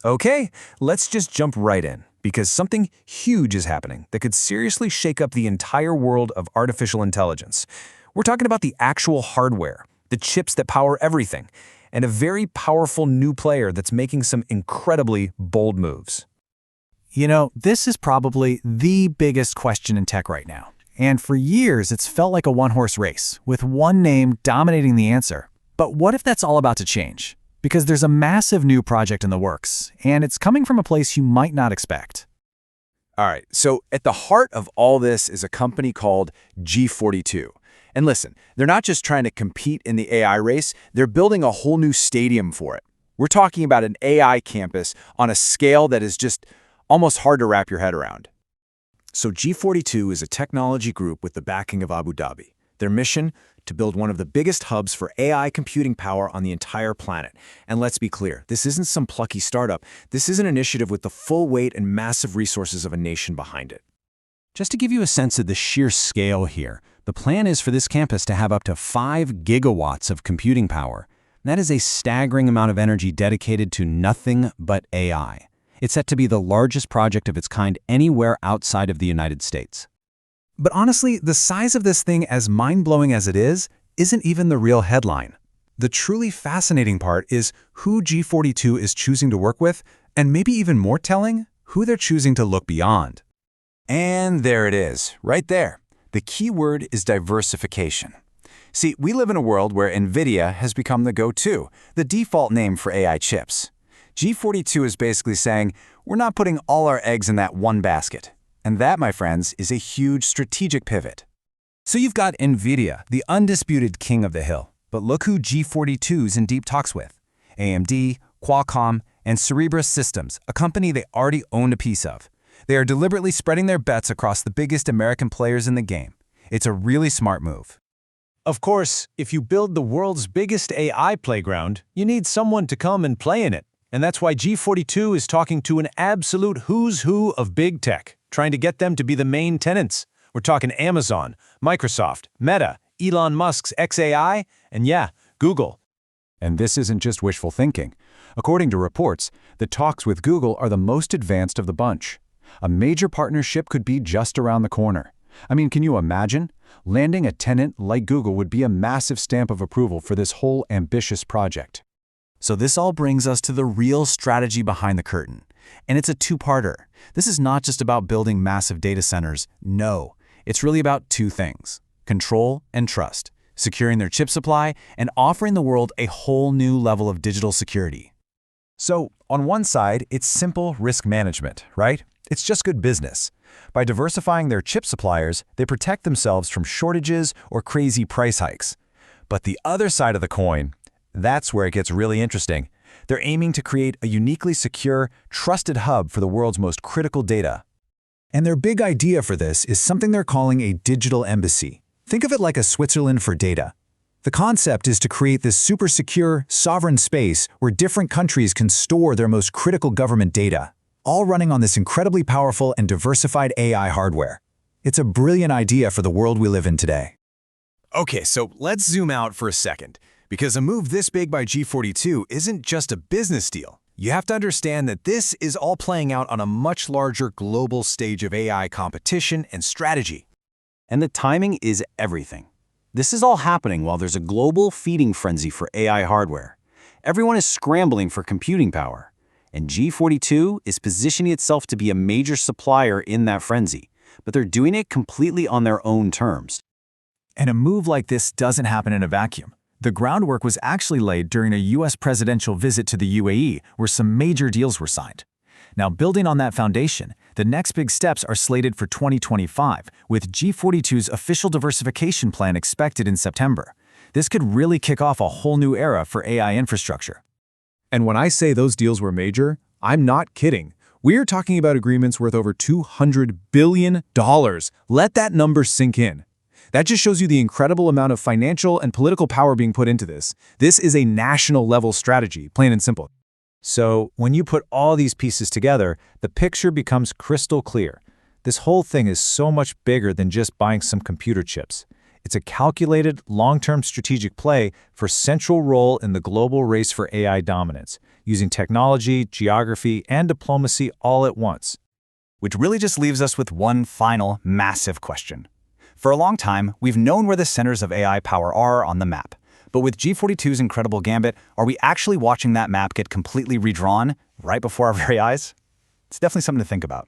Okay, let's just jump right in, because something huge is happening that could seriously shake up the entire world of artificial intelligence. We're talking about the actual hardware, the chips that power everything, and a very powerful new player that's making some incredibly bold moves. You know, this is probably the biggest question in tech right now. And for years, it's felt like a one-horse race, with one name dominating the answer. But what if that's all about to change? Because there's a massive new project in the works, and it's coming from a place you might not expect. All right, so at the heart of all this is a company called G42. And listen, they're not just trying to compete in the AI race, they're building a whole new stadium for it. We're talking about an AI campus on a scale that is just almost hard to wrap your head around. So G42 is a technology group with the backing of Abu Dhabi. Their mission? To build one of the biggest hubs for AI computing power on the entire planet. And let's be clear, this isn't some plucky startup. This is an initiative with the full weight and massive resources of a nation behind it. Just to give you a sense of the sheer scale here, the plan is for this campus to have up to 5 gigawatts of computing power. That is a staggering amount of energy dedicated to nothing but AI. It's set to be the largest project of its kind anywhere outside of the United States. But honestly, the size of this thing, as mind-blowing as it is, isn't even the real headline. The truly fascinating part is who G42 is choosing to work with, and maybe even more telling, who they're choosing to look beyond. And there it is, right there. The key word is diversification. See, we live in a world where NVIDIA has become the go-to, the default name for AI chips. G42 is basically saying, we're not putting all our eggs in that one basket. And that, my friends, is a huge strategic pivot. So you've got NVIDIA, the undisputed king of the hill. But look who G42's in deep talks with. AMD, Qualcomm, and Cerebras Systems, a company they already owned a piece of. They are deliberately spreading their bets across the biggest American players in the game. It's a really smart move. Of course, if you build the world's biggest AI playground, you need someone to come and play in it. And that's why G42 is talking to an absolute who's who of big tech, trying to get them to be the main tenants. We're talking Amazon, Microsoft, Meta, Elon Musk's xAI, and yeah, Google. And this isn't just wishful thinking. According to reports, the talks with Google are the most advanced of the bunch. A major partnership could be just around the corner. I mean, can you imagine? Landing a tenant like Google would be a massive stamp of approval for this whole ambitious project. So this all brings us to the real strategy behind the curtain. And it's a two-parter. This is not just about building massive data centers. No, it's really about two things: control and trust, securing their chip supply, and offering the world a whole new level of digital security. So, on one side, it's simple risk management, right? It's just good business. By diversifying their chip suppliers, they protect themselves from shortages or crazy price hikes. But the other side of the coin, that's where it gets really interesting. They're aiming to create a uniquely secure, trusted hub for the world's most critical data. And their big idea for this is something they're calling a digital embassy. Think of it like a Switzerland for data. The concept is to create this super secure, sovereign space where different countries can store their most critical government data, all running on this incredibly powerful and diversified AI hardware. It's a brilliant idea for the world we live in today. Okay, so let's zoom out for a second, because a move this big by G42 isn't just a business deal. You have to understand that this is all playing out on a much larger global stage of AI competition and strategy. And the timing is everything. This is all happening while there's a global feeding frenzy for AI hardware. Everyone is scrambling for computing power, and G42 is positioning itself to be a major supplier in that frenzy, but they're doing it completely on their own terms. And a move like this doesn't happen in a vacuum. The groundwork was actually laid during a U.S. presidential visit to the UAE, where some major deals were signed. Now, building on that foundation, the next big steps are slated for 2025, with G42's official diversification plan expected in September. This could really kick off a whole new era for AI infrastructure. And when I say those deals were major, I'm not kidding. We're talking about agreements worth over $200 billion. Let that number sink in. That just shows you the incredible amount of financial and political power being put into this. This is a national-level strategy, plain and simple. So, when you put all these pieces together, the picture becomes crystal clear. This whole thing is so much bigger than just buying some computer chips. It's a calculated, long-term strategic play for central role in the global race for AI dominance, using technology, geography, and diplomacy all at once. Which really just leaves us with one final, massive question. For a long time, we've known where the centers of AI power are on the map. But with G42's incredible gambit, are we actually watching that map get completely redrawn right before our very eyes? It's definitely something to think about.